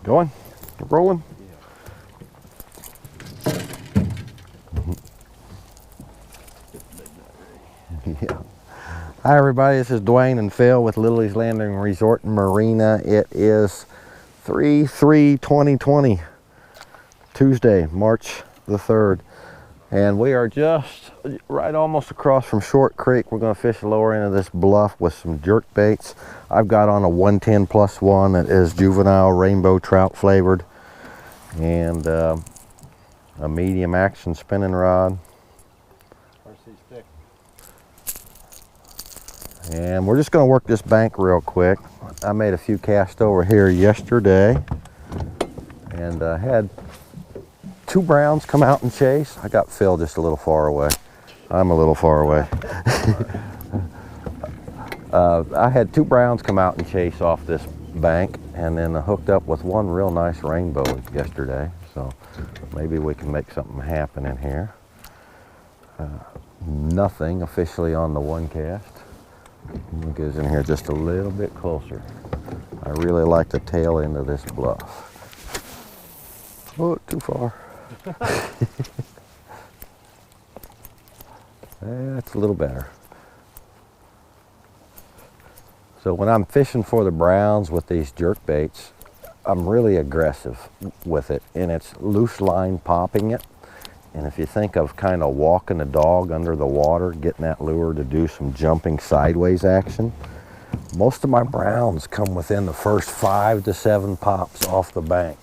Going? Rolling? Yeah. Hi everybody, this is Dwayne and Phil with Lilley's Landing Resort and Marina. It is 3/3/2020, Tuesday, March the 3rd. And we are just right almost across from Short Creek. We're going to fish the lower end of this bluff with some jerk baits. I've got on a 110+1 that is juvenile rainbow trout flavored, and a medium action spinning rod. RC stick. And we're just going to work this bank real quick. I made a few casts over here yesterday and had two browns come out and chase. I got Phil just a little far away. I'm a little far away. I had two browns come out and chase off this bank, and then I hooked up with one real nice rainbow yesterday. So maybe we can make something happen in here. Nothing officially on the one cast. It goes in here just a little bit closer. I really like the tail end of this bluff. Oh, too far. That's a little better. So when I'm fishing for the browns with these jerk baits, I'm really aggressive with it, and it's loose line popping it. And if you think of kind of walking a dog under the water, getting that lure to do some jumping sideways action, most of my browns come within the first 5 to 7 pops off the bank.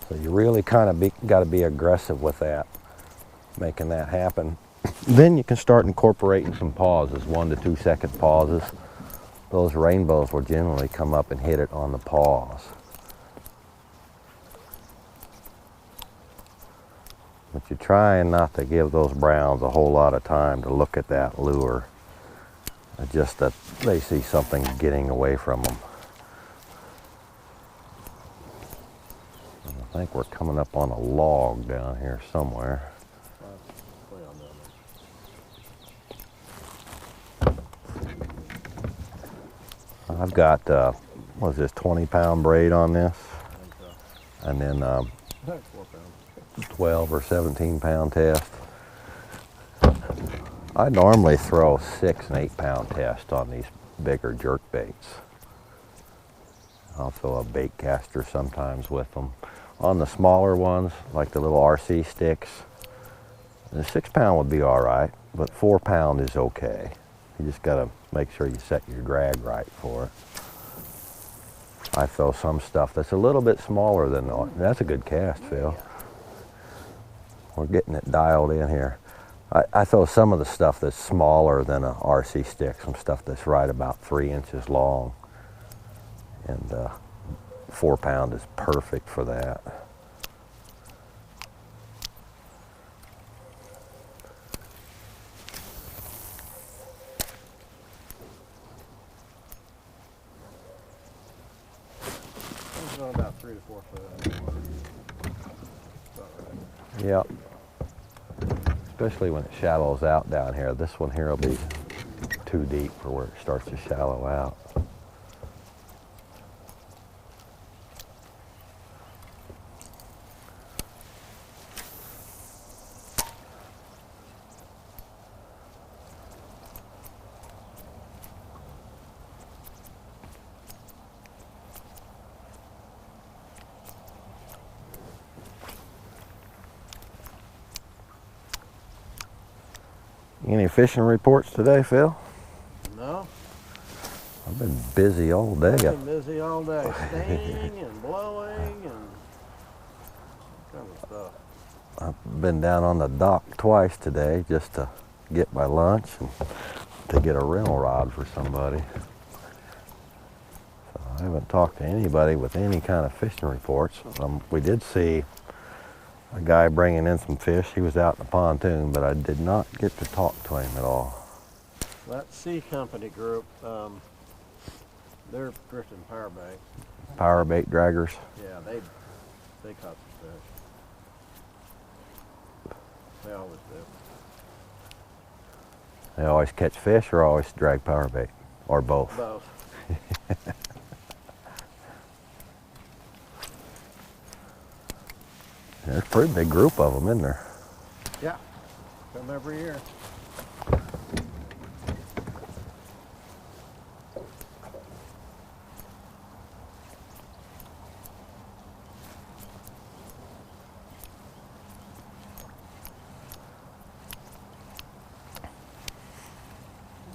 So you really kind of got to be aggressive with that, making that happen. Then you can start incorporating some pauses, 1 to 2 second pauses. Those rainbows will generally come up and hit it on the pause. But you're trying not to give those browns a whole lot of time to look at that lure. Just that they see something getting away from them. And I think we're coming up on a log down here somewhere. I've got, what is this, 20-pound braid on this? And then 12 or 17-pound test. I normally throw 6 and 8-pound test on these bigger jerk baits. I'll throw a bait caster sometimes with them. On the smaller ones, like the little RC sticks, the 6-pound would be all right, but 4-pound is okay. You just got to make sure you set your drag right for it. I throw some stuff that's a little bit smaller than that's a good cast, Phil. We're getting it dialed in here. I throw some of the stuff that's smaller than a RC stick, some stuff that's right about 3 inches long. And 4-pound is perfect for that. About 3 to 4 foot. Yep. Especially when it shallows out down here. This one here will be too deep for where it starts to shallow out. Any fishing reports today, Phil? No. I've been busy all day. I've been busy all day, staining and blowing and all kind of stuff. I've been down on the dock twice today just to get my lunch and to get a rental rod for somebody. So I haven't talked to anybody with any kind of fishing reports. We did see a guy bringing in some fish. He was out in the pontoon, but I did not get to talk to him at all. That C Company group, they're drifting power bait. Power bait draggers? Yeah, they caught some fish. They always do. They always catch fish or always drag power bait? Or both? Both. There's a pretty big group of them, isn't there? Yeah, come every year.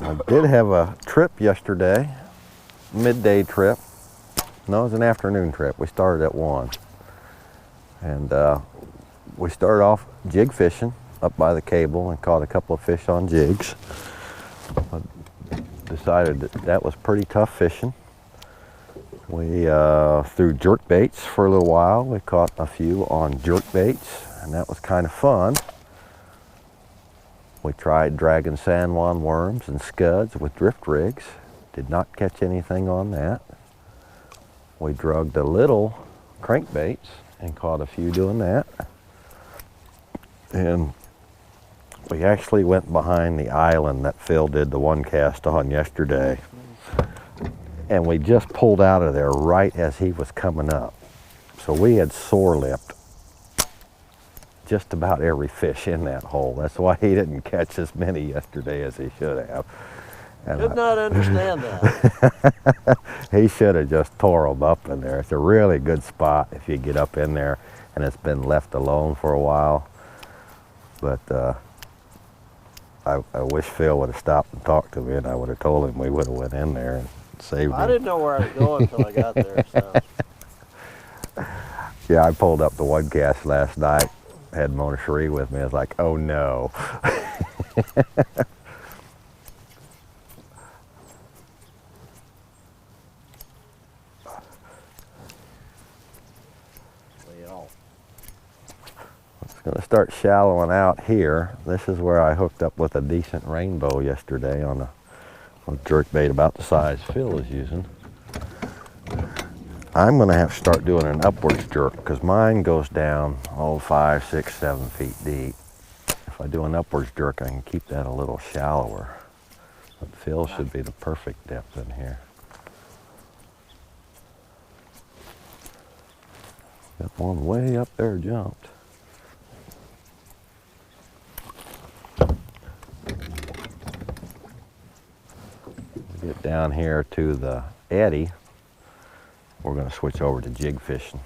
I did have a trip yesterday, midday trip. No, it was an afternoon trip. We started at 1. And we started off jig fishing up by the cable and caught a couple of fish on jigs. I decided that was pretty tough fishing. We threw jerk baits for a little while. We caught a few on jerk baits, and that was kind of fun. We tried dragging San Juan worms and scuds with drift rigs. Did not catch anything on that. We drugged the little crankbaits and caught a few doing that. And we actually went behind the island that Phil did the one cast on yesterday. And we just pulled out of there right as he was coming up. So we had sore lipped just about every fish in that hole. That's why he didn't catch as many yesterday as he should have. And Could not understand that. he should have just tore them up in there. It's a really good spot if you get up in there and it's been left alone for a while. But I wish Phil would have stopped and talked to me, and I would have told him we would have went in there and saved him. I didn't know where I was going until I got there. So. Yeah, I pulled up the one cast last night. Had Mona Cherie with me. I was like, oh no. It's going to start shallowing out here. This is where I hooked up with a decent rainbow yesterday on a jerkbait about the size Phil is using. I'm going to have to start doing an upwards jerk because mine goes down 5, 6, 7 feet deep. If I do an upwards jerk, I can keep that a little shallower. But Phil should be the perfect depth in here. Got one way up there jumped. Get down here to the eddy. We're going to switch over to jig fishing.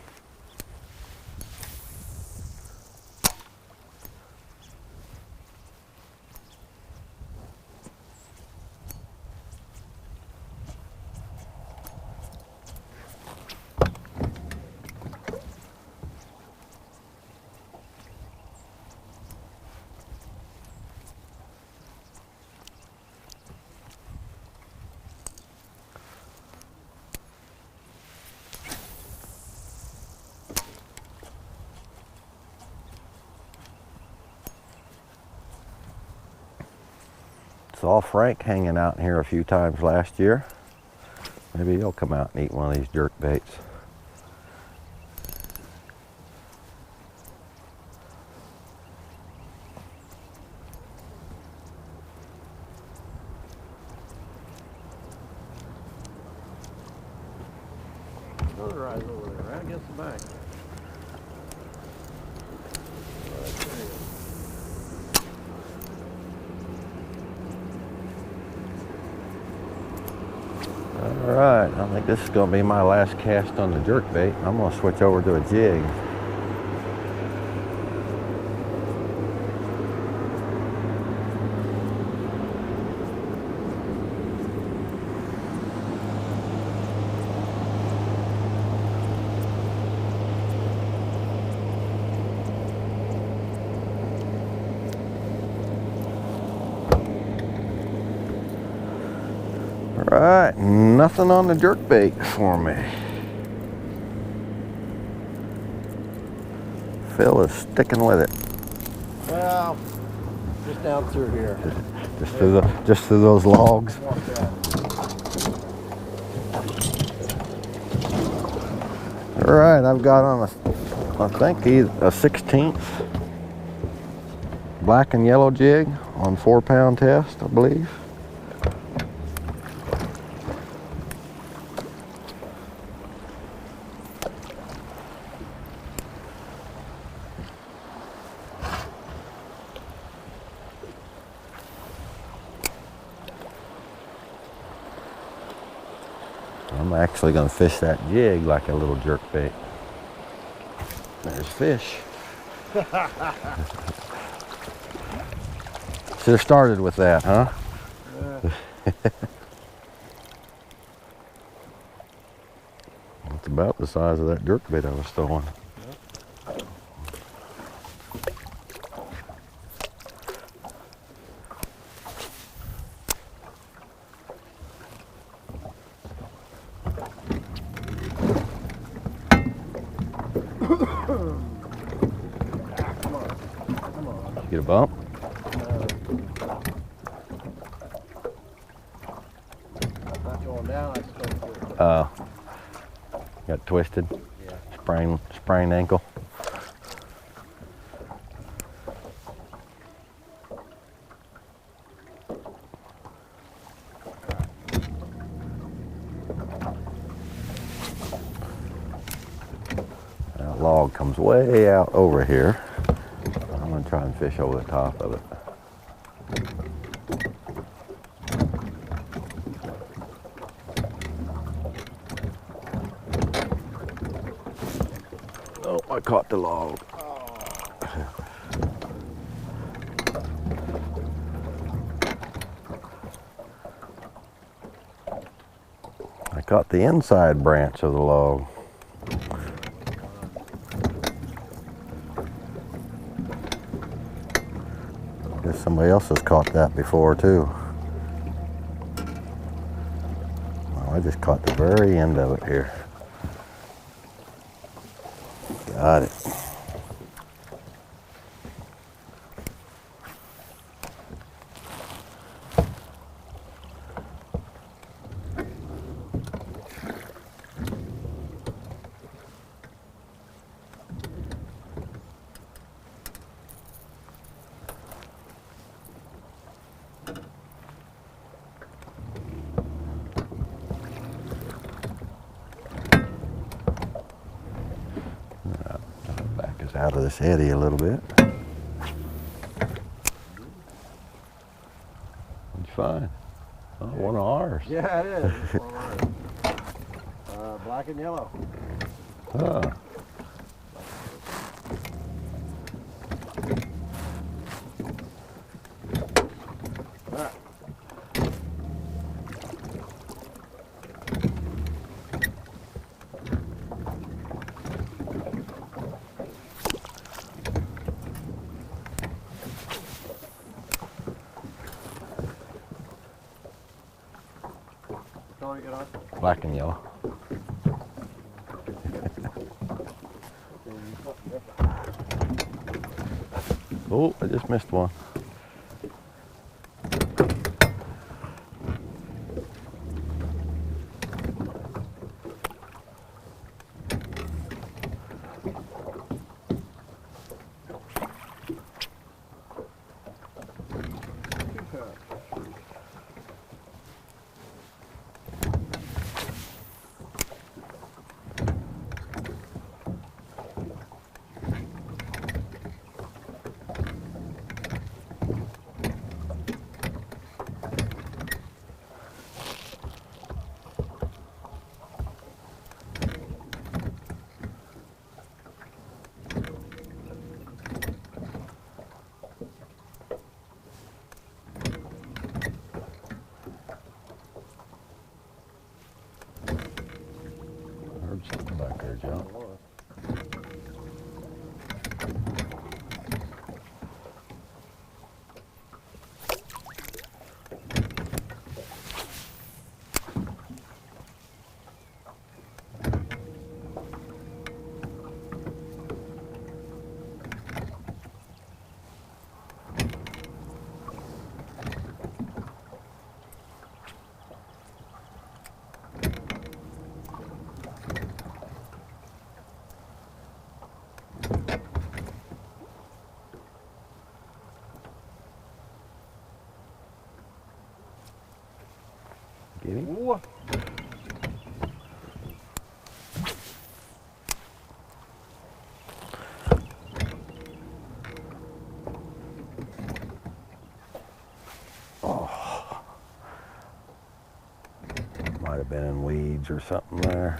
Saw Frank hanging out in here a few times last year. Maybe he'll come out and eat one of these jerk baits. Another rise over there, right against the bank. All right, I think this is going to be my last cast on the jerkbait. I'm going to switch over to a jig. All right, nothing on the jerkbait for me. Phil is sticking with it. Well, just down through here. Just through those logs. All right, I've got on I think a 16th black and yellow jig on 4-pound test, I believe. I'm actually going to fish that jig like a little jerkbait. There's fish. Should have started with that, huh? Yeah. It's about the size of that jerkbait I was throwing. Come on. Come on. Get a bump? Not going down, I suppose. Got twisted. Yeah. Sprained ankle. That log comes way out over here. I'm gonna try and fish over the top of it. Oh, I caught the log. I caught the inside branch of the log. Guess somebody else has caught that before too. Well, I just caught the very end of it here. Got it. Back is out of this eddy a little bit. What'd you find? Oh, one of ours. Yeah, it is. It's one of ours. Black and yellow. Oh. Color you get on? Black and yellow. Oh, I just missed one. Heard something back there, John. Get him? Ooh. Might have been in weeds or something there.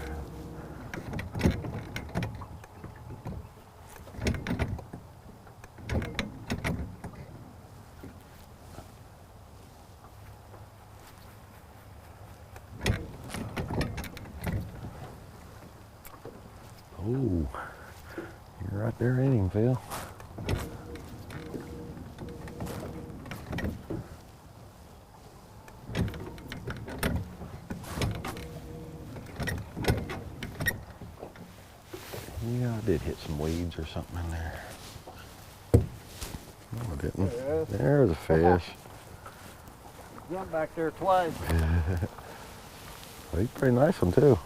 Oh, you're right there in him, Phil. Yeah, I did hit some weeds or something in there. No, I didn't. There's a fish. Jump back there twice. He's a pretty nice one too.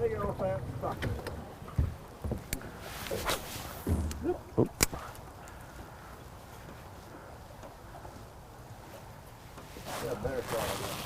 Big old fat sucker. Oop. Yeah, better shot of that.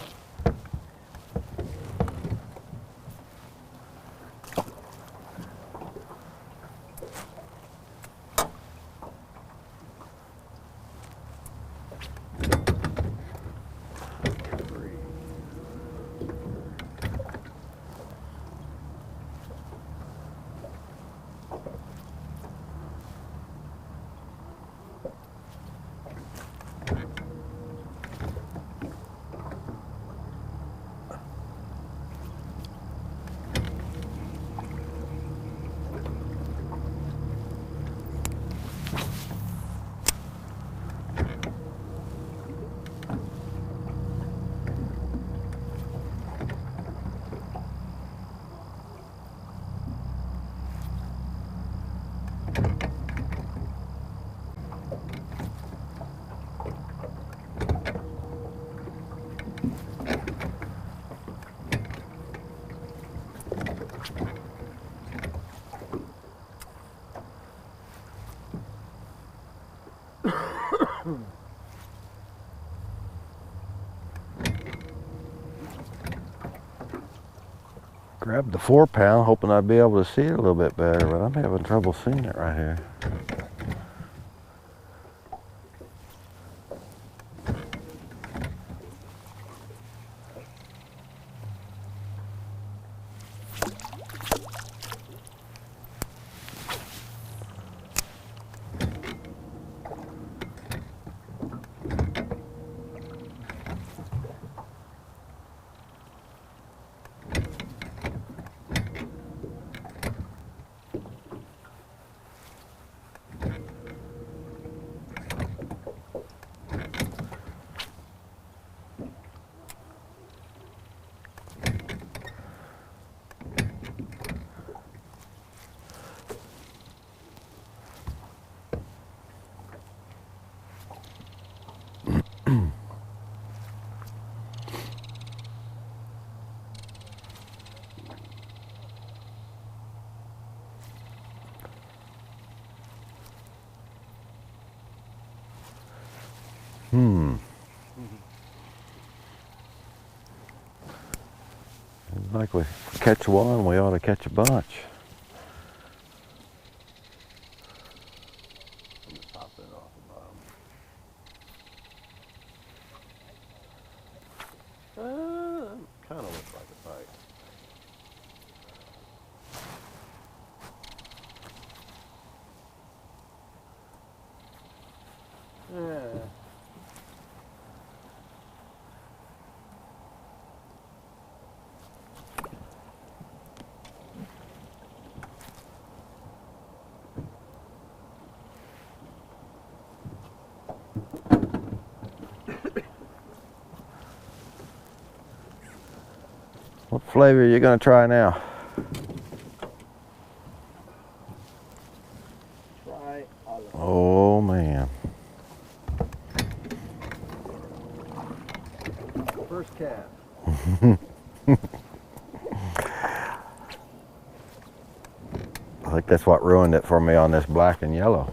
Grabbed the 4-pound, hoping I'd be able to see it a little bit better, but I'm having trouble seeing it right here. It's like we catch one, we ought to catch a bunch. Pop it off the bottom. Kind of looks like a bite. Yeah. What flavor are you going to try now? Try olive. Oh man. First cast. I think that's what ruined it for me on this black and yellow.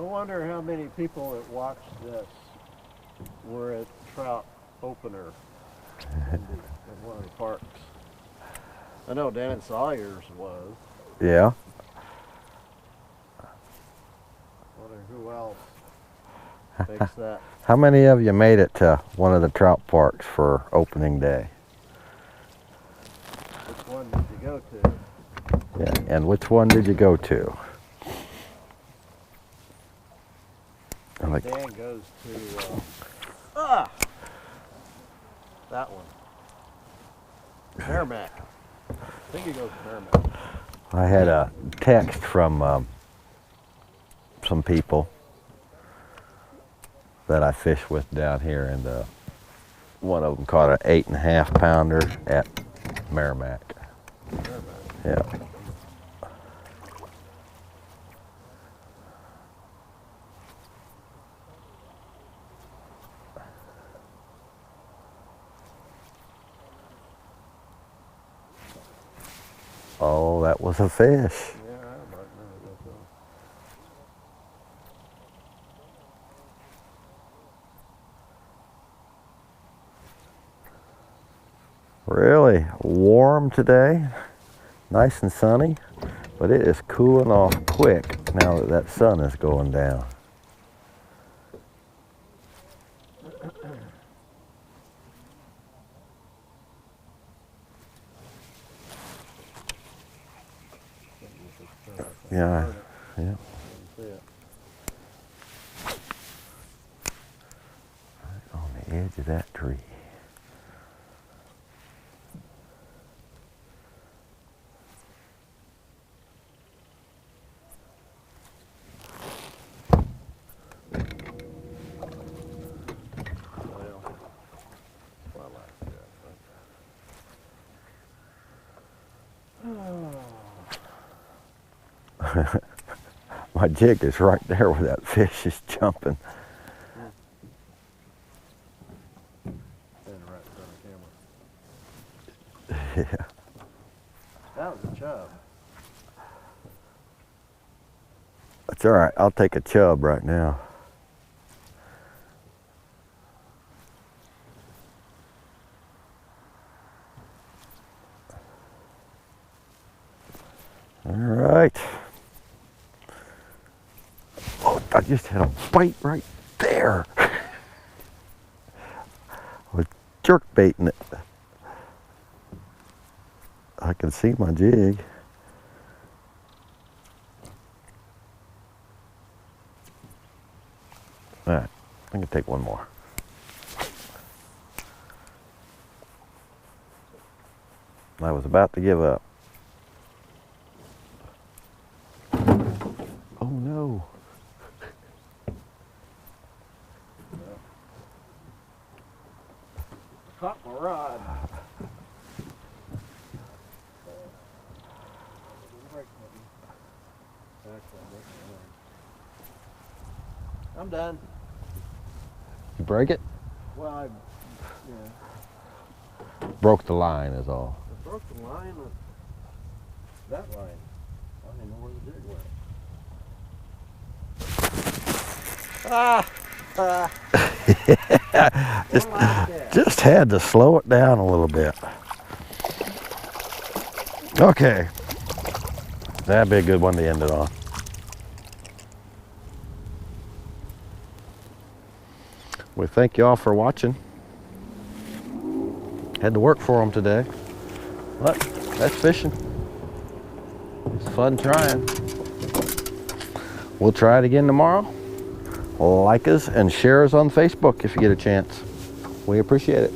wonder how many people that watched this were at trout opener at one of the parks. I know Dan Sawyer's was. Yeah. Wonder who else makes that. How many of you made it to one of the trout parks for opening day? Which one did you go to? Yeah, and which one did you go to? Like, Dan goes to that one. Merrimack. I think he goes to Merrimack. I had a text from some people that I fish with down here, and one of them caught an 8.5 pounder at Merrimack. Yeah. Oh, that was a fish. Yeah, I might know that though. Really warm today, nice and sunny, but it is cooling off quick now that that sun is going down. Yeah, yeah. Right on the edge of that tree. My jig is right there where that fish is jumping. Right in front of the camera. Yeah. That was a chub. That's all right. I'll take a chub right now. All right. Oh, I just had a bite right there. I was jerk baiting it. I can see my jig. All right, I'm gonna take one more. I was about to give up. Oh no. Caught my rod. I'm done. You break it? Well, Broke the line is all. I broke the line of that line. I don't even know where the jig went. Just had to slow it down a little bit. Okay. That'd be a good one to end it on. We thank you all for watching. Had to work for them today, but that's fishing. It's fun trying. We'll try it again tomorrow. Like us and share us on Facebook if you get a chance. We appreciate it.